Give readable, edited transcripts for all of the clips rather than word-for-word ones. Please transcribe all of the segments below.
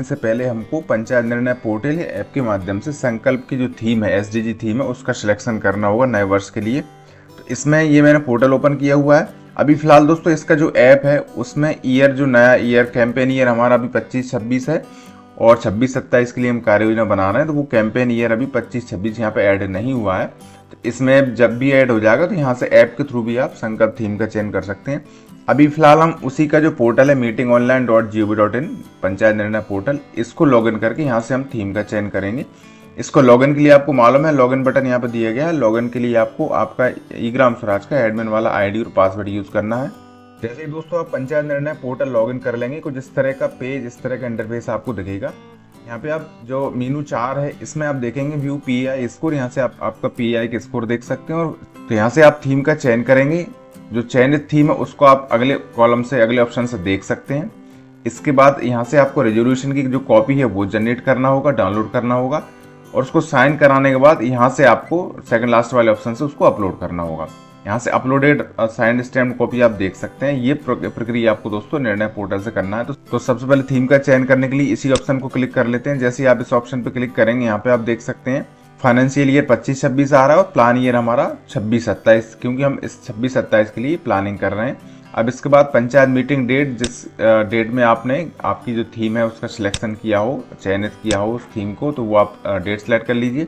इससे पहले हमको पंचायत निर्णय पोर्टल या ऐप के माध्यम से संकल्प की जो थीम है, एसडीजी थीम है, उसका सिलेक्शन करना होगा नए वर्ष के लिए। तो इसमें ये मैंने पोर्टल ओपन किया हुआ है। अभी फिलहाल दोस्तों इसका जो ऐप है उसमें ईयर, जो नया ईयर कैंपेन ईयर हमारा अभी 25-26 है और 26-27 के लिए हम कार्य योजना बना रहे हैं। तो वो कैंपेन ईयर अभी 25-26 यहाँ पे ऐड नहीं हुआ है। तो इसमें जब भी ऐड हो जाएगा तो यहाँ से ऐप के थ्रू भी आप संकल्प थीम का चयन कर सकते हैं। अभी फिलहाल हम उसी का जो पोर्टल है meetingonline.gov.in पंचायत निर्णय पोर्टल, इसको लॉगिन करके यहाँ से हम थीम का चयन करेंगे। इसको लॉगिन के लिए आपको मालूम है लॉगिन बटन यहाँ पे दिया गया है। लॉगिन के लिए आपको आपका ई ग्राम स्वराज का एडमिन वाला आईडी और पासवर्ड यूज करना है। जैसे ही दोस्तों आप पंचायत निर्णय पोर्टल लॉगिन कर लेंगे, कुछ इस तरह का पेज, इस तरह का इंटरफेस आपको दिखेगा। यहाँ पे आप जो मीनू 4 है इसमें आप देखेंगे व्यू पीआई स्कोर, यहाँ से आप आपका पीआई का स्कोर देख सकते हैं। और तो यहाँ से आप थीम का चयन करेंगे। जो चयनित थीम है उसको आप अगले कॉलम से, अगले ऑप्शन से देख सकते हैं। इसके बाद यहाँ से आपको रेजोल्यूशन की जो कॉपी है वो जनरेट करना होगा, डाउनलोड करना होगा और उसको साइन कराने के बाद यहाँ से आपको सेकंड लास्ट वाले ऑप्शन से उसको अपलोड करना होगा। यहाँ से अपलोडेड साइंड स्टैम्प कॉपी आप देख सकते हैं। ये प्रक्रिया आपको दोस्तों निर्णय पोर्टल से करना है। तो सबसे पहले थीम का चयन करने के लिए इसी ऑप्शन को क्लिक कर लेते हैं। जैसे ही आप इस ऑप्शन पे क्लिक करेंगे, यहाँ पे आप देख सकते हैं फाइनेंशियल ईयर 25-26 आ रहा है और प्लान ईयर हमारा 26-27, क्योंकि हम इस 26-27 के लिए प्लानिंग कर रहे हैं। अब इसके बाद पंचायत मीटिंग डेट, जिस डेट में आपने आपकी जो थीम है उसका सिलेक्शन किया हो, चयनित किया हो उस थीम को, तो वो आप डेट सेलेक्ट कर लीजिए।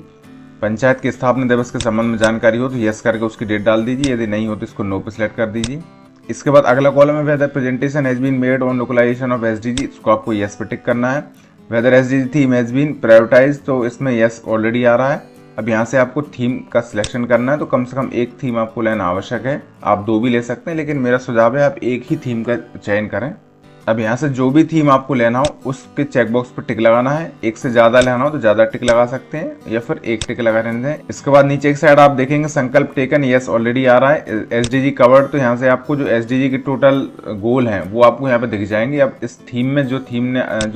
पंचायत के स्थापना दिवस के संबंध में जानकारी हो तो यस करके उसकी डेट डाल दीजिए, यदि नहीं हो तो इसको नो पे सिलेक्ट कर दीजिए। इसके बाद अगला कॉलम है whether presentation has been made on localization of SDG, इसको आपको यस पे टिक करना है। Whether SDG theme has been prioritize, तो इसमें यस ऑलरेडी आ रहा है। अब यहाँ से आपको थीम का सिलेक्शन करना है, तो कम से कम एक थीम आपको लेना आवश्यक है। आप 2 भी ले सकते हैं, लेकिन मेरा सुझाव है आप एक ही थीम का चयन करें। अब यहाँ से जो भी थीम आपको लेना हो उसके चेकबॉक्स पर टिक लगाना है। एक से ज्यादा लेना हो तो ज्यादा टिक लगा सकते हैं या फिर एक टिक लगा रहने दें। इसके बाद नीचे एक साइड आप देखेंगे संकल्प टेकन, यस ऑलरेडी आ रहा है। एसडीजी कवर्ड, तो यहाँ से आपको जो एसडीजी के टोटल गोल हैं वो आपको यहाँ पे दिख जाएंगे। अब इस थीम में जो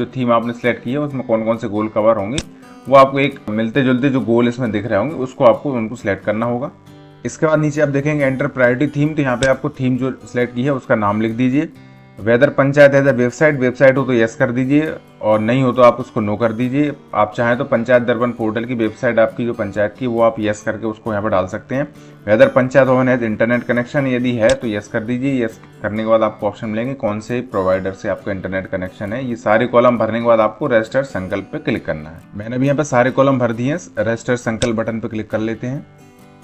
थीम आपने सेलेक्ट की है उसमें कौन कौन से गोल कवर होंगे वो आपको एक मिलते जुलते जो गोल इसमें दिख रहे होंगे उसको आपको उनको सिलेक्ट करना होगा। इसके बाद नीचे आप देखेंगे एंटर प्रायोरिटी थीम, तो यहाँ पे आपको थीम जो सिलेक्ट की है उसका नाम लिख दीजिए। वेदर पंचायत है वेबसाइट हो तो यस कर दीजिए और नहीं हो तो आप उसको नो कर दीजिए। आप चाहें तो पंचायत दर्पण पोर्टल की वेबसाइट आपकी जो पंचायत की वो आप यस करके उसको यहाँ पर डाल सकते हैं। वेदर पंचायत भवन है इंटरनेट कनेक्शन, यदि है तो यस कर दीजिए। यस करने के बाद आपको ऑप्शन मिलेंगे कौन से प्रोवाइडर से आपका इंटरनेट कनेक्शन है। ये सारे कॉलम भरने के बाद आपको रजिस्टर संकल्प पे क्लिक करना है। मैंने भी यहाँ पे सारे कॉलम भर दिए हैं। रजिस्टर संकल्प बटन पे क्लिक कर लेते हैं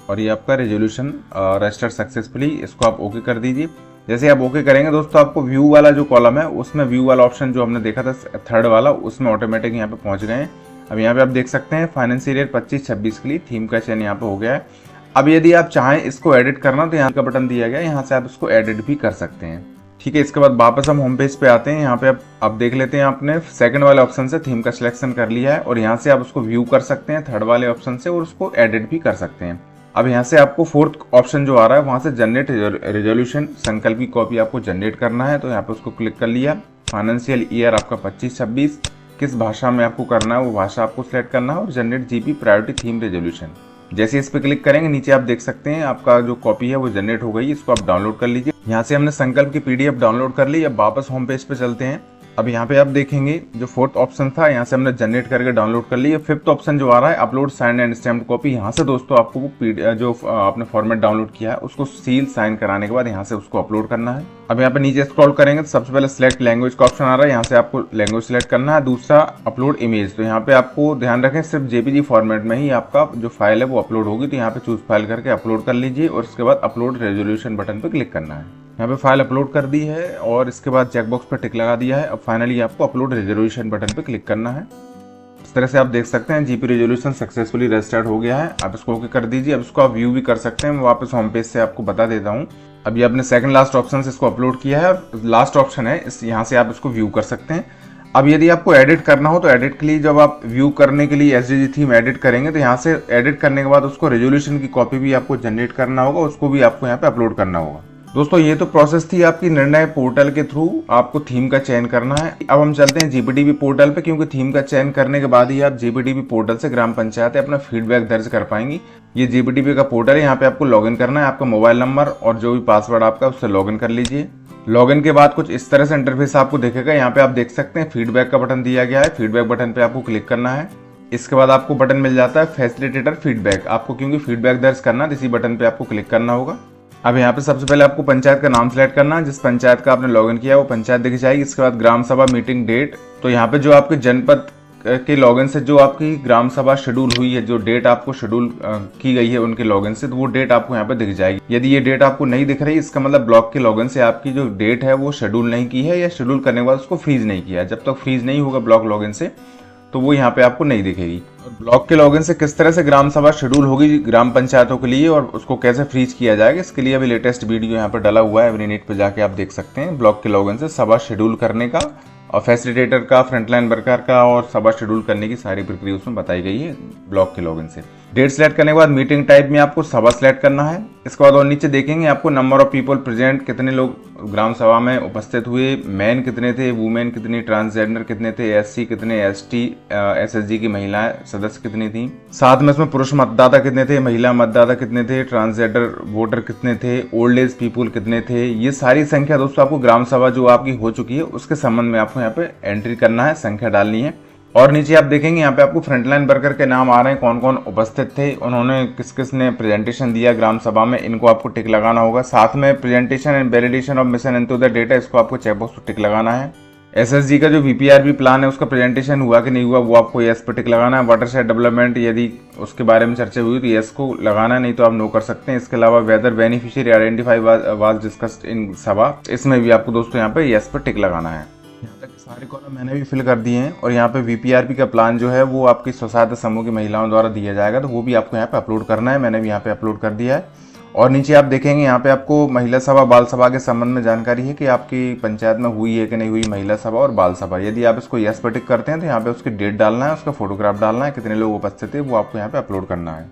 और ये आपका रेजोल्यूशन रजिस्टर सक्सेसफुली, इसको आप ओके कर दीजिए। जैसे आप ओके करेंगे दोस्तों, आपको व्यू वाला जो कॉलम है उसमें व्यू वाला ऑप्शन जो हमने देखा था थर्ड वाला, उसमें ऑटोमेटिक यहाँ पे पहुंच गए हैं। अब यहाँ पे आप देख सकते हैं फाइनेंशियल ईयर 25-26 के लिए थीम का चयन यहाँ पे हो गया है। अब यदि आप चाहें इसको एडिट करना तो यहाँ का बटन दिया गया है, यहाँ से आप इसको एडिट भी कर सकते हैं। ठीक है, इसके बाद वापस हम होम पेज पे आते हैं। यहाँ पे आप देख लेते हैं आपने सेकंड वाले ऑप्शन से थीम का सिलेक्शन कर लिया है और यहाँ से आप उसको व्यू कर सकते हैं थर्ड वाले ऑप्शन से और उसको एडिट भी कर सकते हैं। अब यहाँ से आपको फोर्थ ऑप्शन जो आ रहा है वहां से जनरेट रेजोल्यूशन संकल्प की कॉपी आपको जनरेट करना है, तो यहाँ पे उसको क्लिक कर लिया। फाइनेंशियल ईयर आपका 25-26, किस भाषा में आपको करना है वो भाषा आपको सिलेक्ट करना है और generate GP priority theme resolution. जैसे इस पे क्लिक करेंगे नीचे आप देख सकते हैं आपका जो कॉपी है वो जनरेट हो गई, इसको आप डाउनलोड कर लीजिए। यहाँ से हमने संकल्प की पीडीएफ डाउनलोड कर ली। अब वापस होम पेज पे चलते हैं। अब यहाँ पे आप देखेंगे जो फोर्थ ऑप्शन था यहाँ से हमने जनरेट करके डाउनलोड कर लिया। फिफ्थ ऑप्शन जो आ रहा है upload signed and stamped copy, यहाँ से दोस्तों आपको वो जो आपने फॉर्मेट डाउनलोड किया है उसको सील साइन कराने के बाद यहाँ से उसको अपलोड करना है। अब यहाँ पे नीचे स्क्रॉल करेंगे तो सबसे पहले सिलेक्ट लैंग्वेज का ऑप्शन आ रहा है, यहाँ से आपको लैंग्वेज सिलेक्ट करना है। दूसरा अपलोड इमेज, तो यहाँ पे आपको ध्यान रखें सिर्फ जेपीजी फॉर्मेट में ही आपका जो फाइल है वो अपलोड होगी, तो यहाँ पे चूज फाइल करके अपलोड कर लीजिए और इसके बाद अपलोड रेजोल्यूशन बटन पे क्लिक करना है। यहाँ पे फाइल अपलोड कर दी है और इसके बाद चेकबॉक्स पर टिक लगा दिया है। अब फाइनली आपको अपलोड रेजोल्यूशन बटन पे क्लिक करना है। इस तरह से आप देख सकते हैं जीपी रेजोल्यूशन सक्सेसफुली रजिस्टर्ड हो गया है। आप इसको ओके कर दीजिए। अब इसको आप व्यू भी कर सकते हैं। मैं वापस होम पेज से आपको बता देता हूँ। अब ये आपने सेकंड लास्ट ऑप्शन से इसको अपलोड किया है, लास्ट ऑप्शन है यहाँ से आप इसको व्यू कर सकते हैं। अब यदि आपको एडिट करना हो तो एडिट के लिए जब आप व्यू करने के लिए एसडीजी थीम एडिट करेंगे तो यहाँ से एडिट करने के बाद उसको रेजोल्यूशन की कॉपी भी आपको जनरेट करना होगा, उसको भी आपको यहाँ पे अपलोड करना होगा। दोस्तों ये तो प्रोसेस थी आपकी निर्णय पोर्टल के थ्रू आपको थीम का चयन करना है। अब हम चलते हैं जीपीडीबी पोर्टल पे, क्योंकि थीम का चयन करने के बाद ही आप जीपीडीबी पोर्टल से ग्राम पंचायत अपना फीडबैक दर्ज कर पाएंगी। ये जीपीडीबी का पोर्टल है, यहाँ पे आपको लॉगिन करना है। आपका मोबाइल नंबर और जो भी पासवर्ड आपका उससे लॉगिन कर लीजिए। लॉगिन के बाद कुछ इस तरह से इंटरफेस आपको दिखेगा। यहाँ पे आप देख सकते हैं फीडबैक का बटन दिया गया है। फीडबैक बटन पे आपको क्लिक करना है। इसके बाद आपको बटन मिल जाता है फैसिलिटेटर फीडबैक। आपको क्योंकि फीडबैक दर्ज करना है, इसी बटन पे आपको क्लिक करना होगा। अब यहाँ पे सबसे पहले आपको पंचायत का नाम सेलेक्ट करना है। जिस पंचायत का आपने लॉगिन किया वो पंचायत दिख जाएगी। इसके बाद ग्राम सभा मीटिंग डेट, तो यहाँ पे जो आपके जनपद के लॉगिन से जो आपकी ग्राम सभा शेड्यूल हुई है, जो डेट आपको शेड्यूल की गई है उनके लॉगिन से, तो वो डेट आपको यहाँ पे दिख जाएगी। यदि ये डेट आपको नहीं दिख रही, इसका मतलब ब्लॉक के लॉगिन से आपकी जो डेट है वो शेड्यूल नहीं की है, या शेड्यूल करने के बाद उसको फ्रीज नहीं किया है। जब तक फ्रीज नहीं होगा ब्लॉक लॉगिन से, तो वो यहाँ पे आपको नहीं दिखेगी। और ब्लॉक के लॉगिन से किस तरह से ग्राम सभा शेड्यूल होगी ग्राम पंचायतों के लिए और उसको कैसे फ्रीज किया जाएगा, इसके लिए अभी लेटेस्ट वीडियो यहाँ पर डला हुआ है। एवरीनेट पे जाके आप देख सकते हैं ब्लॉक के लॉगिन से सभा शेड्यूल करने का, और फैसिलिटेटर का, फ्रंटलाइन वर्कर का और सभा शेड्यूल करने की सारी प्रक्रिया उसमें बताई गई है ब्लॉक के लॉगिन से। डेट सेलेक्ट करने के बाद मीटिंग टाइप में आपको सभा सेलेक्ट करना है। इसके बाद और नीचे देखेंगे आपको नंबर ऑफ पीपल प्रेजेंट, कितने लोग ग्राम सभा में उपस्थित हुए, मैन कितने थे, वुमेन कितनी, ट्रांसजेंडर कितने थे, एससी कितने, एसटी एसएसजी की महिलाएं सदस्य कितनी थी, साथ में इसमें पुरुष मतदाता कितने थे, महिला मतदाता कितने थे, ट्रांसजेंडर वोटर कितने थे, ओल्ड एज पीपुल कितने थे। ये सारी संख्या दोस्तों आपको ग्राम सभा जो आपकी हो चुकी है उसके संबंध में आपको यहाँ पे एंट्री करना है, संख्या डालनी है। और नीचे आप देखेंगे यहाँ पे आपको फ्रंटलाइन वर्कर के नाम आ रहे हैं, कौन कौन उपस्थित थे, उन्होंने किस किस ने प्रेजेंटेशन दिया ग्राम सभा में, इनको आपको टिक लगाना होगा। साथ में presentation and validation of mission into the data, इसको आपको चेकबॉक्स पर टिक लगाना है। एसएसजी का जो वीपीआरबी प्लान है उसका प्रेजेंटेशन हुआ कि नहीं हुआ, वो आपको यस पर टिक लगाना है। वाटरशेड डेवलपमेंट यदि उसके बारे में चर्चा हुई तो यस को लगाना है, नहीं तो आप नो कर सकते हैं। इसके अलावा whether beneficiary identify was discussed in सभा, इसमें भी आपको दोस्तों यहाँ पे यस पर टिक लगाना है। यहाँ तक सारे कॉलम मैंने भी फिल कर दिए हैं। और यहाँ पे वीपीआरपी का प्लान जो है वो आपकी स्वसहायता समूह की महिलाओं द्वारा दिया जाएगा, तो वो भी आपको यहाँ पे अपलोड करना है। मैंने भी यहाँ पे अपलोड कर दिया है। और नीचे आप देखेंगे यहाँ पे आपको महिला सभा बाल सभा के संबंध में जानकारी है कि आपकी पंचायत में हुई है कि नहीं हुई महिला सभा और बाल सभा। यदि आप इसको यस पर टिक करते हैं तो यहाँ पे उसकी डेट डालना है, उसका फोटोग्राफ डालना है, कितने लोग उपस्थित थे वो आपको यहाँ पे अपलोड करना है।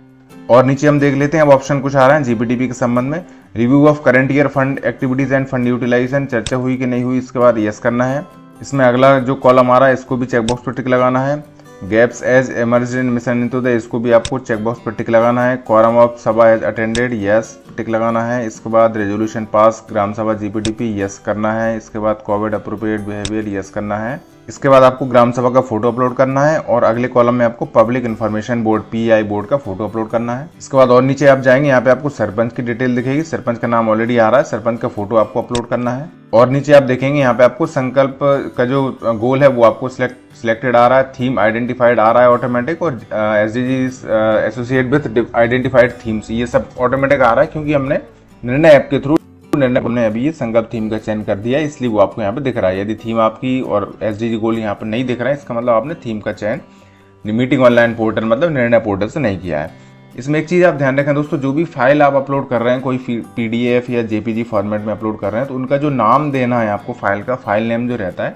और नीचे हम देख लेते हैं, अब ऑप्शन कुछ आ रहा है जीपीडीबी के संबंध में। Review of current year fund activities and fund utilization, चर्चा हुई कि नहीं हुई, इसके बाद यस करना है। इसमें अगला जो कॉलम आ रहा है इसको भी चेकबॉक्स पर टिक लगाना है। Gaps as emerge in mission into the, इसको भी आपको चेकबॉक्स पर टिक लगाना है। क्वारम ऑफ सभा एज अटेंडेड, यस टिक लगाना है। इसके बाद रेजोल्यूशन पास ग्राम सभा जीपीडीपी, यस करना है। इसके बाद कोविड अप्रोप्रिएट बिहेवियर, यस करना है। इसके बाद आपको ग्राम सभा का फोटो अपलोड करना है। और अगले कॉलम में आपको public information board pi board का फोटो अपलोड करना है। इसके बाद और नीचे आप जाएंगे, यहाँ पे आपको सरपंच की डिटेल दिखेगी, सरपंच का नाम ऑलरेडी आ रहा है, सरपंच का फोटो आपको अपलोड करना है। और नीचे आप देखेंगे यहाँ पे आपको संकल्प का जो गोल है वो आपको सिलेक्टेड आ रहा है, थीम आइडेंटिफाइड आ रहा है ऑटोमेटिक, और SDG associate with identified themes, ये सब ऑटोमेटिक आ रहा है क्योंकि हमने निर्णय ऐप के थ्रू हमने अभी ये संकल्प थीम का चयन कर दिया है, इसलिए वो आपको यहाँ पे दिख रहा है। यदि थीम आपकी और एसडीजी गोल यहाँ पर नहीं दिख रहा है, इसका मतलब आपने थीम का चयन मीटिंग ऑनलाइन पोर्टल मतलब निर्णय पोर्टल से नहीं किया है। इसमें एक चीज़ आप ध्यान रखें दोस्तों, जो भी फाइल आप अपलोड कर रहे हैं, कोई पीडीएफ या जेपीजी फॉर्मेट में अपलोड कर रहे हैं, तो उनका जो नाम देना है आपको, फाइल का फाइल नेम जो रहता है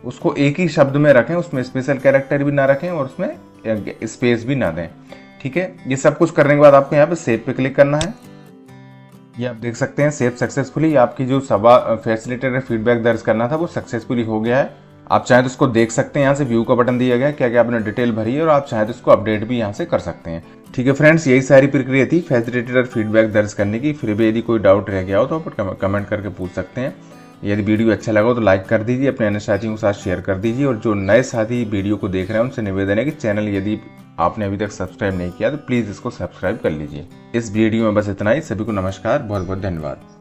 उसको एक ही शब्द में रखें, उसमें स्पेशल कैरेक्टर भी ना रखें और उसमें स्पेस भी ना दें। ठीक है, ये सब कुछ करने के बाद आपको यहाँ पे सेव पे क्लिक करना है। ये आप देख सकते हैं सेव सक्सेसफुली, आपकी जो सभा फैसिलिटेटर फीडबैक दर्ज करना था वो सक्सेसफुली हो गया है। आप चाहें तो इसको देख सकते हैं, यहाँ से व्यू का बटन दिया गया है, क्या क्या आपने डिटेल भरी है, और आप चाहें तो इसको अपडेट भी यहाँ से कर सकते हैं। ठीक है फ्रेंड्स, यही सारी प्रक्रिया थी फैसिलिटेटर फीडबैक दर्ज करने की। फिर भी यदि कोई डाउट रह गया हो तो आप कमेंट करके पूछ सकते हैं। यदि वीडियो अच्छा लगा हो तो लाइक कर दीजिए, अपने अन्य साथियों के साथ शेयर कर दीजिए, और जो नए साथी वीडियो को देख रहे हैं उनसे निवेदन है कि चैनल यदि आपने अभी तक सब्सक्राइब नहीं किया तो प्लीज़ इसको सब्सक्राइब कर लीजिए। इस वीडियो में बस इतना ही। सभी को नमस्कार, बहुत बहुत धन्यवाद।